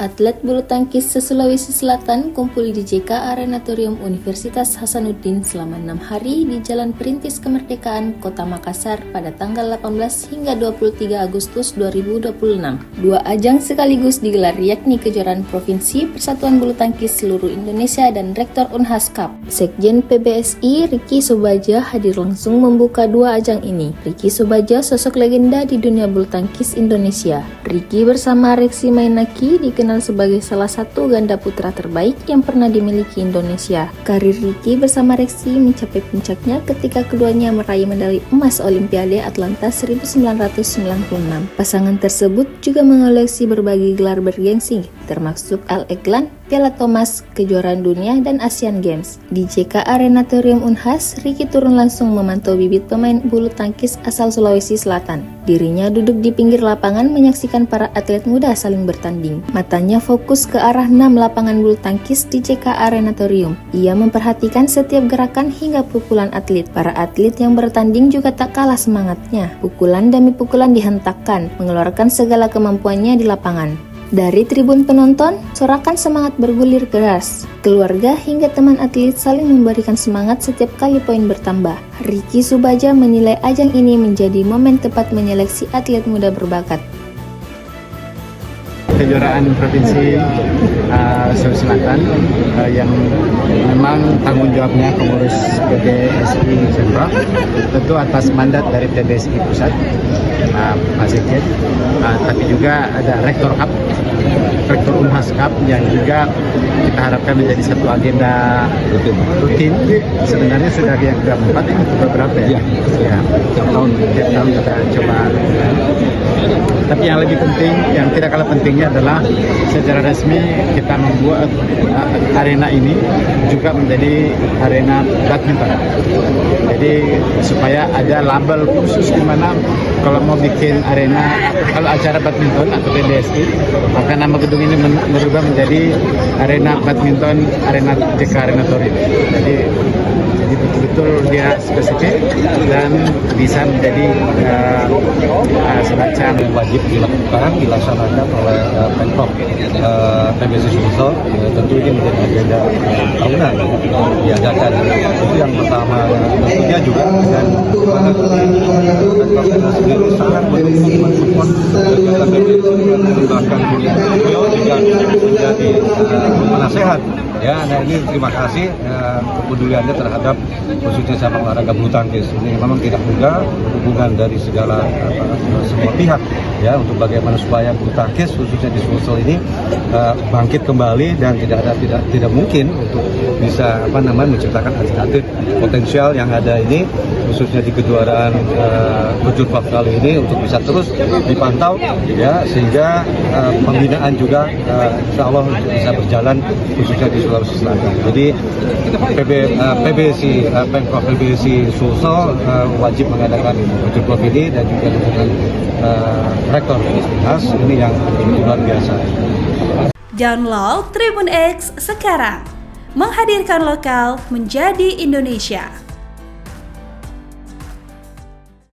Atlet bulu tangkis se-Sulawesi Selatan kumpul di JK Arenatorium Universitas Hasanuddin selama 6 hari di Jalan Perintis Kemerdekaan, Kota Makassar pada tanggal 18 hingga 23 Agustus 2026. Dua ajang sekaligus digelar, yakni Kejuaraan Provinsi Persatuan Bulu Tangkis Seluruh Indonesia dan Rektor Unhas Cup. Sekjen PBSI Ricky Sobaja hadir langsung membuka dua ajang ini. Ricky Sobaja sosok legenda di dunia bulu tangkis Indonesia. Ricky bersama Reksi Mainaki dikenal sebagai salah satu ganda putra terbaik yang pernah dimiliki Indonesia. Karir Ricky bersama Reksi mencapai puncaknya ketika keduanya meraih medali emas Olimpiade Atlanta 1996. Pasangan tersebut juga mengoleksi berbagai gelar bergengsi, termasuk All England, Piala Thomas, Kejuaraan Dunia, dan Asian Games. Di JK Arenatorium Unhas, Ricky turun langsung memantau bibit pemain bulu tangkis asal Sulawesi Selatan. Dirinya duduk di pinggir lapangan menyaksikan para atlet muda saling bertanding. Matanya fokus ke arah 6 lapangan bulu tangkis di JK Arenatorium. Ia memperhatikan setiap gerakan hingga pukulan atlet. Para atlet yang bertanding juga tak kalah semangatnya. Pukulan demi pukulan dihentakkan, mengeluarkan segala kemampuannya di lapangan. Dari tribun penonton, sorakan semangat bergulir keras. Keluarga hingga teman atlet saling memberikan semangat setiap kali poin bertambah. Ricky Sobaja menilai ajang ini menjadi momen tepat menyeleksi atlet muda berbakat. Kejuaraan Provinsi Sulawesi Selatan yang memang tanggung jawabnya pengurus PBSI Pemprov, tentu atas mandat dari PBSI Pusat, Pak Sekjen, tapi juga ada Rektor Cup, Rektor Unhas Cup yang juga kita harapkan menjadi satu agenda rutin. Sebenarnya sudah yang keempat ini beberapa ya, tiap tahun kita coba. Tapi yang lebih penting, yang tidak kalah pentingnya adalah secara resmi kita membuat arena ini juga menjadi arena badminton. Jadi supaya ada label khusus di mana kalau mau bikin arena, kalau acara badminton atau PBSI, maka nama gedung ini berubah menjadi arena badminton, arena JK Arenatorium. Jadi betul-betul dia spesifik dan bisa menjadi semacam wajib dilaksanakan oleh Pemprov PBSI Sulsel. Tentu ini menjadi agenda tahunan diadakan. Itu yang pertama. Tentunya juga dengan Pemprov sendiri sangat mendukung mengembangkan dunia. Beliau juga menjadi penasehat. Ya, nah ini terima kasih kepeduliannya terhadap khususnya cabang olahraga bulu tangkis. Ini memang tidak mudah, hubungan dari segala semua pihak ya untuk bagaimana supaya bulu tangkis khususnya di Sulsel ini bangkit kembali dan tidak mungkin untuk bisa menciptakan atlet-atlet potensial yang ada ini khususnya di kejuaraan Kejurfak kali ini untuk bisa terus dipantau ya sehingga pembinaan juga insya Allah bisa berjalan khususnya di Sulawesi Selatan. Jadi PBSI Pemprov PBSI Sulsel wajib mengadakan Kejurfak ini dan juga dengan Rektor Unhas ini yang luar biasa. Download Tribun X sekarang, menghadirkan lokal menjadi Indonesia.